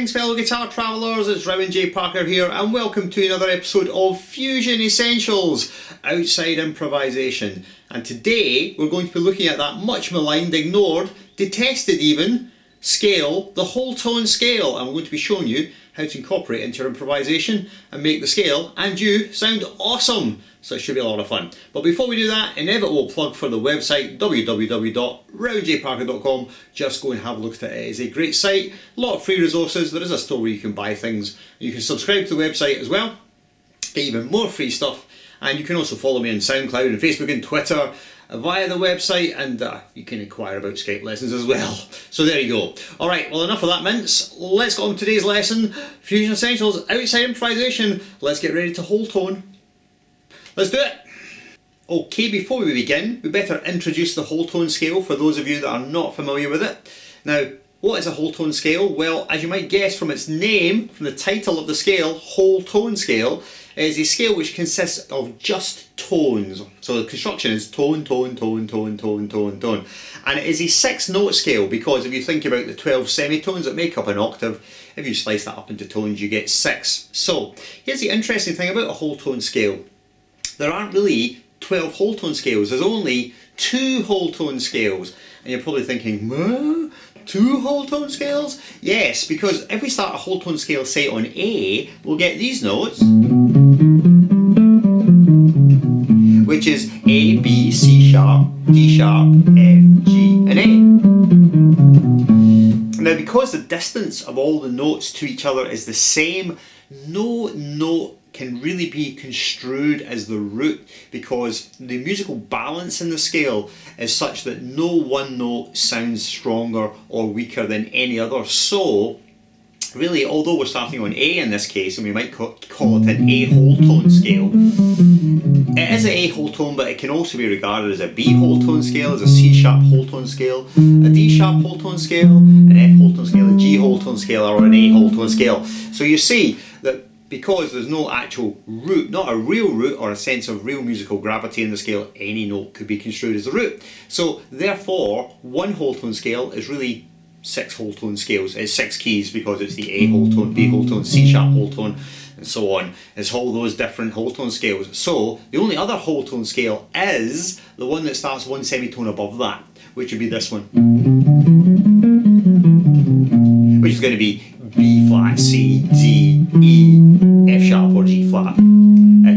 Greetings fellow guitar travellers, it's Rowan J Parker here and welcome to another episode of Fusion Essentials outside improvisation. And today we're going to be looking at that much maligned, ignored, detested even, scale, the whole tone scale. And we're going to be showing you how to incorporate it into your improvisation and make the scale and you sound awesome. So it should be a lot of fun. But before we do that, inevitable plug for the website www.rowanjparker.com. Just go and have a look at it. It is a great site, a lot of free resources. There is a store where you can buy things. You can subscribe to the website as well, get even more free stuff. And you can also follow me on SoundCloud and Facebook and Twitter via the website, and you can inquire about Skype lessons as well. So there you go. Alright, well enough of that mince. Let's go on to today's lesson, Fusion Essentials, outside improvisation. Let's get ready to whole tone. Let's do it! Okay, before we begin, we better introduce the whole tone scale for those of you that are not familiar with it. Now, what is a whole tone scale? Well, as you might guess from its name, from the title of the scale, whole tone scale, is a scale which consists of just tones. So the construction is tone, tone, tone, tone, tone, tone, tone. And it is a 6-note scale because if you think about the 12 semitones that make up an octave, if you slice that up into tones, you get 6. So here's the interesting thing about a whole tone scale. There aren't really 12 whole tone scales, there's only 2 whole tone scales. And you're probably thinking, 2 whole tone scales? Yes, because if we start a whole tone scale, say on A, we'll get these notes, which is A, B, C sharp, D sharp, F, G, and A. Now because the distance of all the notes to each other is the same, no note can really be construed as the root because the musical balance in the scale is such that no one note sounds stronger or weaker than any other. So really, although we're starting on A in this case, and we might call it an A whole tone scale, it is an A whole tone, but it can also be regarded as a B whole tone scale, as a C sharp whole tone scale, a D sharp whole tone scale, an F whole tone scale, a G whole tone scale, or an A whole tone scale. So you see that because there's no actual root, not a real root or a sense of real musical gravity in the scale, any note could be construed as a root. So therefore, one whole tone scale is really 6 whole tone scales. It's 6 keys because it's the A whole tone, B whole tone, C sharp whole tone, and so on. It's all those different whole tone scales. So the only other whole tone scale is the one that starts 1 semitone above that, which would be this one, which is going to be B flat, C, D, E, F sharp or G flat,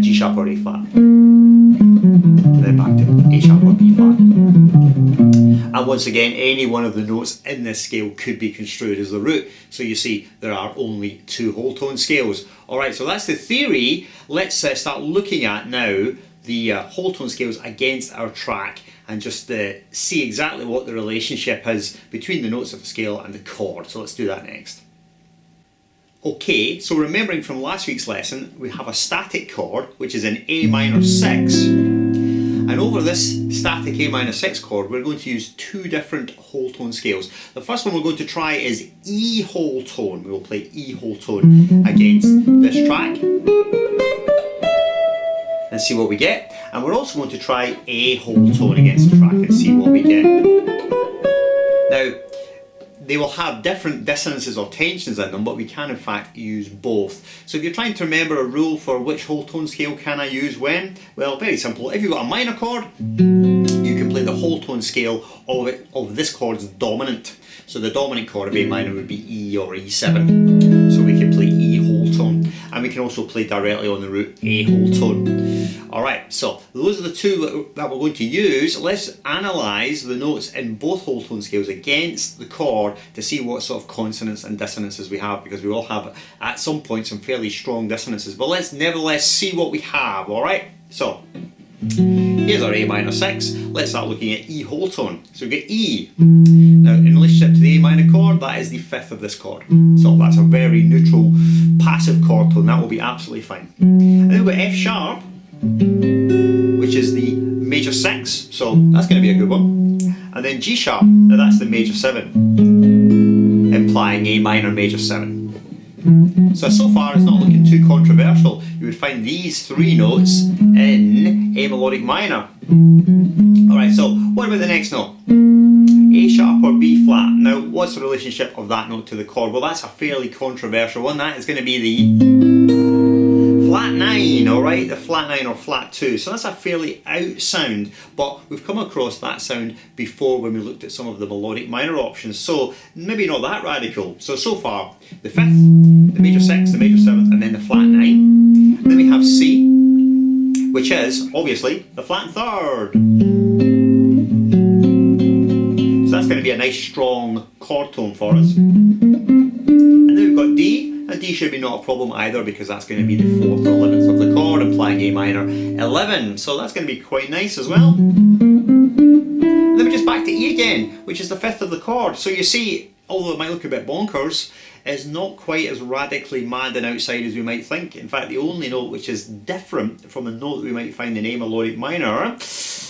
G sharp or A flat, and then back to A sharp or B flat. And once again, any one of the notes in this scale could be construed as the root. So you see, there are only 2 whole tone scales. Alright, so that's the theory. Let's start looking at now the whole tone scales against our track and just see exactly what the relationship is between the notes of the scale and the chord. So let's do that next. Okay, so remembering from last week's lesson, we have a static chord, which is an A minor 6. And over this static A minor 6 chord, we're going to use 2 different whole tone scales. The first one we're going to try is E whole tone. We will play E whole tone against this track and see what we get. And we're also going to try A whole tone against the track and see what we get. Now, they will have different dissonances or tensions in them, but we can in fact use both. So if you're trying to remember a rule for which whole tone scale can I use when, well, very simple. If you've got a minor chord, you can play the whole tone scale of this chord's dominant. So the dominant chord of A minor would be E or E7. So we can play E whole tone. And we can also play directly on the root A whole tone. Alright, so those are the 2 that we're going to use. Let's analyse the notes in both whole tone scales against the chord to see what sort of consonants and dissonances we have, because we all have at some point some fairly strong dissonances. But let's nevertheless see what we have, alright? So, here's our A minor 6. Let's start looking at E whole tone. So we get E. Now in relationship to the A minor chord, that is the 5th of this chord. So that's a very neutral, passive chord tone. That will be absolutely fine. And then we've got F sharp, which is the major 6. So that's going to be a good one. And then G sharp, now that's the major 7, implying A minor major 7. So far it's not looking too controversial. You would find these 3 notes in A melodic minor. Alright, so what about the next note? A A sharp or B flat? Now, what's the relationship of that note to the chord? Well, that's a fairly controversial one. That is going to be the flat 9, alright? The flat 9 or flat 2. So that's a fairly out sound, but we've come across that sound before when we looked at some of the melodic minor options, so maybe not that radical. So far, the 5th, the major 6th, the major 7th, and then the flat 9. And then we have C, which is, obviously, the flat 3rd. So that's going to be a nice strong chord tone for us. And then we've got D, and D should be not a problem either because that's going to be the 4th or 11th of the chord, implying A minor 11. So that's going to be quite nice as well. And then we're just back to E again, which is the 5th of the chord. So you see, although it might look a bit bonkers, it's not quite as radically mad and outside as we might think. In fact, the only note which is different from a note that we might find in A melodic minor is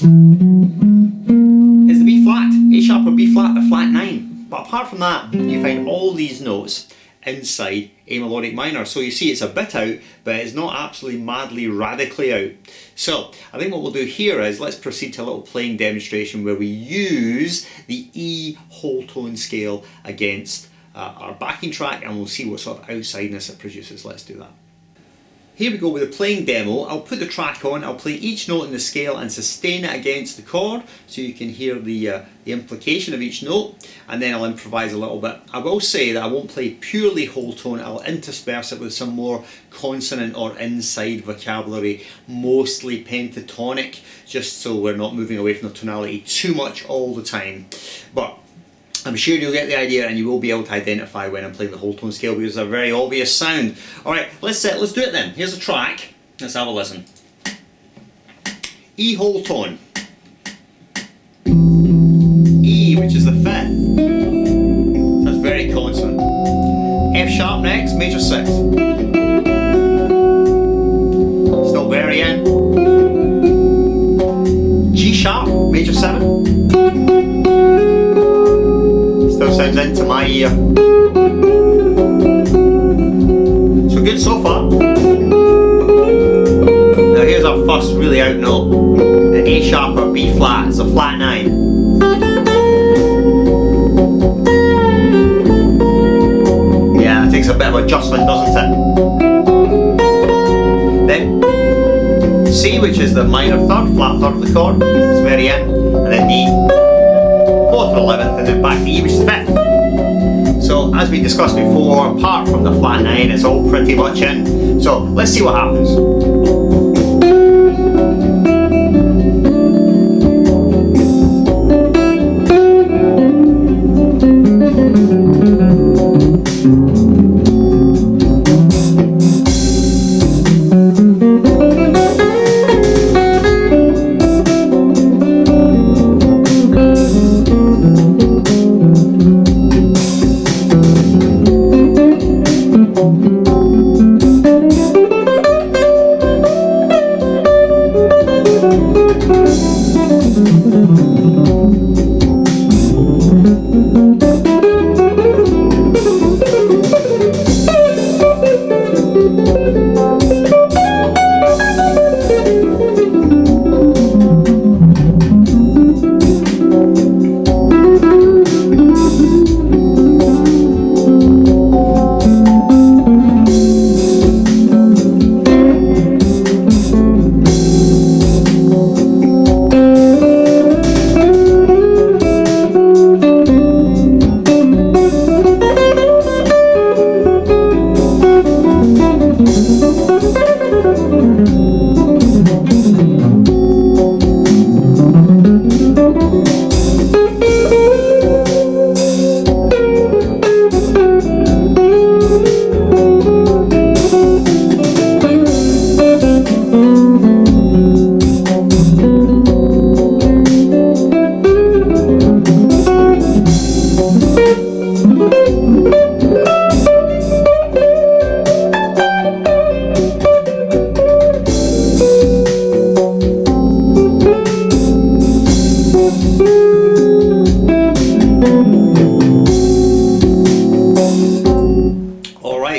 the B flat, A sharp or B flat, the flat 9. But apart from that, you find all these notes inside A melodic minor. So you see it's a bit out, but it's not absolutely madly radically out. So I think what we'll do here is let's proceed to a little playing demonstration where we use the E whole tone scale against our backing track, and we'll see what sort of outsideness it produces. Let's do that. Here we go with the playing demo. I'll put the track on, I'll play each note in the scale and sustain it against the chord so you can hear the implication of each note, and then I'll improvise a little bit. I will say that I won't play purely whole tone, I'll intersperse it with some more consonant or inside vocabulary, mostly pentatonic, just so we're not moving away from the tonality too much all the time. But I'm sure you'll get the idea and you will be able to identify when I'm playing the whole tone scale because it's a very obvious sound. Alright, let's do it then. Here's a track. Let's have a listen. E whole tone. E, which is the 5th. That's very consonant. F sharp next, major 6. Still varying. G sharp, major 7. Still sounds into my ear. So good so far. Now here's our first really out note. The A sharp or B flat, it's a flat 9. Yeah, it takes a bit of adjustment, doesn't it? Then C, which is the minor 3rd, flat 3rd of the chord, it's very in. And then D, 4th or 11th, and then back to E, which is the 5th. So as we discussed before, apart from the flat 9, it's all pretty much in. So let's see what happens.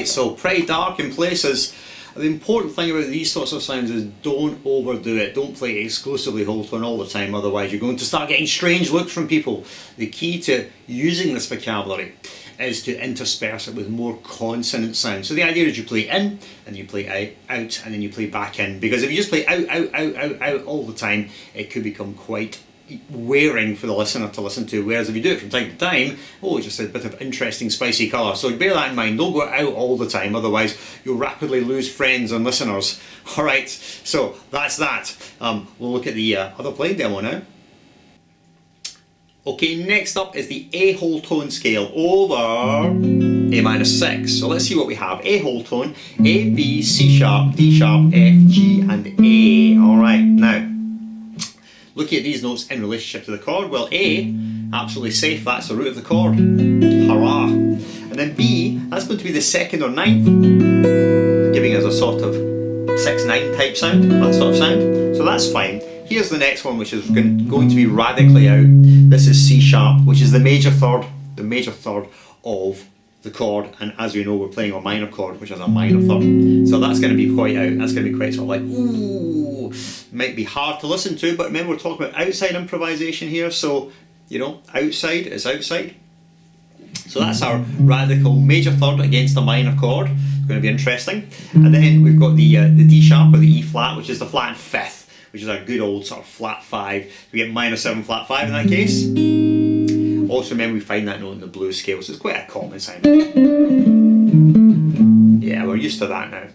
So pretty dark in places. The important thing about these sorts of sounds is don't overdo it. Don't play exclusively whole tone all the time, otherwise you're going to start getting strange looks from people. The key to using this vocabulary is to intersperse it with more consonant sounds. So the idea is you play in, and you play out, and then you play back in. Because if you just play out all the time, it could become quite wearing for the listener to listen to, whereas if you do it from time to time, oh, it's just a bit of interesting spicy colour. So bear that in mind, don't go out all the time, otherwise you'll rapidly lose friends and listeners. Alright, so that's that. We'll look at the other playing demo now. Okay, next up is the A whole tone scale over A minor 6. So let's see what we have. A whole tone, A, B, C sharp, D sharp, F, G and A. Alright, now looking at these notes in relationship to the chord, well, A, absolutely safe, that's the root of the chord. Hurrah! And then B, that's going to be the second or ninth, giving us a sort of 6-9 type sound, that sort of sound. So that's fine. Here's the next one, which is going to be radically out. This is C sharp, which is the major third of the chord, and as we know, we're playing a minor chord, which is a minor third. So that's going to be quite out. That's going to be quite sort of like, ooh, might be hard to listen to, but remember we're talking about outside improvisation here, so, you know, outside is outside. So that's our radical major third against a minor chord. It's going to be interesting. And then we've got the D sharp or the E flat, which is the flat and fifth, which is our good old sort of flat 5. We get minor 7 flat 5 in that case. Also remember we find that note in the blues scale, so it's quite a common sound. Yeah, we're used to that now.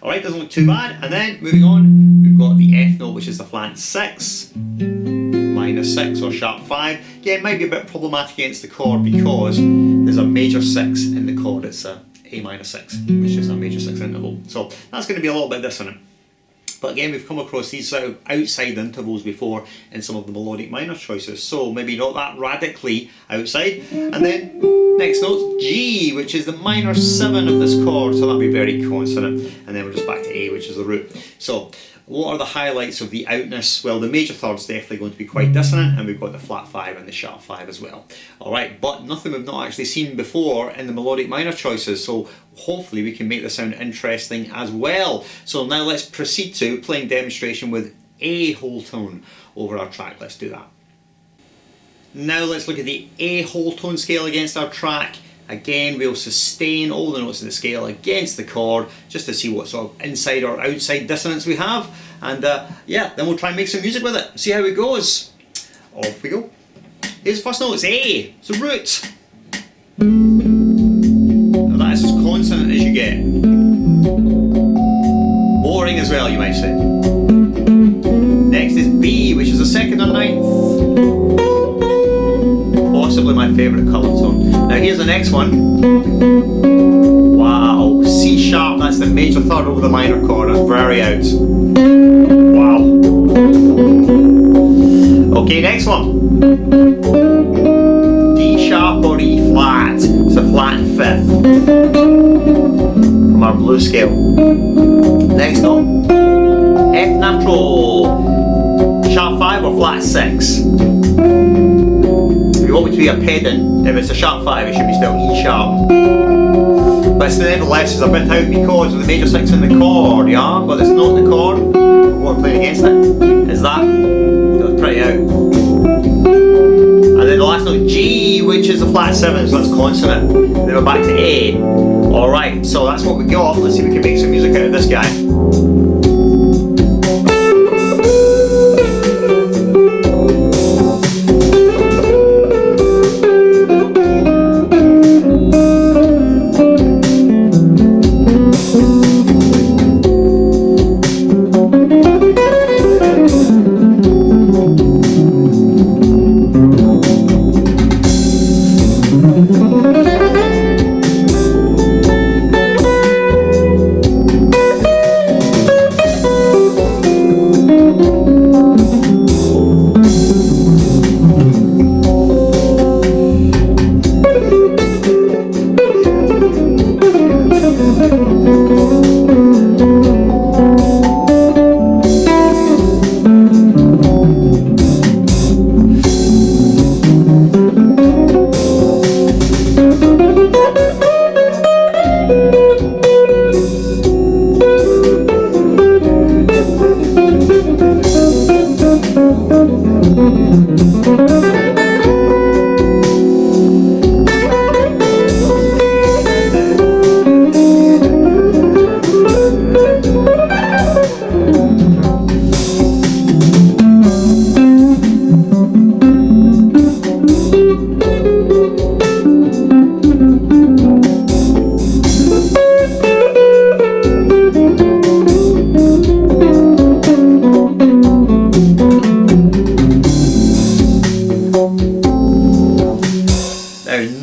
Alright, doesn't look too bad. And then moving on, we've got the F note, which is the flat 6, minor 6 or sharp 5. Yeah, it might be a bit problematic against the chord because there's a major 6 in the chord. It's a A minor 6, which is a major 6 interval. So that's going to be a little bit dissonant. But again, we've come across these sort of outside intervals before in some of the melodic minor choices, so maybe not that radically outside. And then next note, G, which is the minor 7 of this chord, so that'll be very consonant. And then we're just back to A, which is the root. So what are the highlights of the outness? Well, the major third's definitely going to be quite dissonant, and we've got the flat 5 and the sharp 5 as well. Alright, but nothing we've not actually seen before in the melodic minor choices, so hopefully we can make this sound interesting as well. So now let's proceed to playing demonstration with A whole tone over our track. Let's do that. Now let's look at the A whole tone scale against our track. Again, we'll sustain all the notes in the scale against the chord just to see what sort of inside or outside dissonance we have. And yeah, then we'll try and make some music with it. See how it goes. Off we go. Here's the first note, it's A. It's a root. Now that is as consonant as you get. Boring as well, you might say. Next is B, which is a second or ninth. Possibly my favourite colour tone. Now here's the next one. Wow, C sharp, that's the major third over the minor chord, that's very out. Wow. Okay, next one. D sharp or E flat, it's a flat and fifth from our blues scale. Next note, F natural, sharp 5 or flat 6. If you want me to be a pedant, if it's a sharp 5 it should be spelled E sharp. But nevertheless it's a bit out because of the major 6 in the chord, yeah? But this note in the chord, what we're playing against it, is that. So it's pretty out. And then the last note, G, which is a flat 7, so that's consonant. Then we're back to A. Alright, so that's what we got. Let's see if we can make some music out of this guy.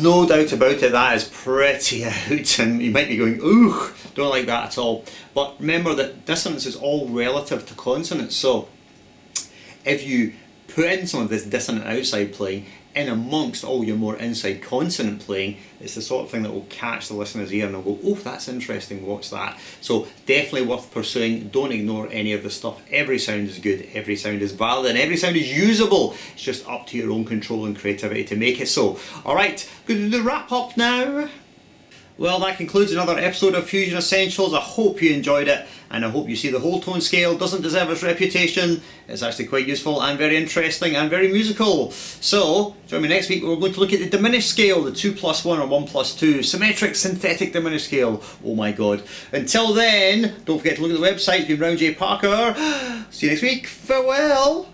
no doubt about it, that is pretty out, and you might be going, ooh, don't like that at all. But remember that dissonance is all relative to consonance, so if you put in some of this dissonant outside playing in amongst all your more inside consonant playing, it's the sort of thing that will catch the listener's ear and they'll go, oh, that's interesting, what's that? So definitely worth pursuing. Don't ignore any of the stuff. Every sound is good, every sound is valid, and every sound is usable. It's just up to your own control and creativity to make it so. Alright, going to do the wrap up now. Well, that concludes another episode of Fusion Essentials. I hope you enjoyed it, and I hope you see the whole tone scale doesn't deserve its reputation. It's actually quite useful and very interesting and very musical. So, join me next week. We're going to look at the diminished scale, the 2+1 or 1+2, symmetric synthetic diminished scale. Oh my god. Until then, don't forget to look at the website. It's been Round J. Parker. See you next week. Farewell.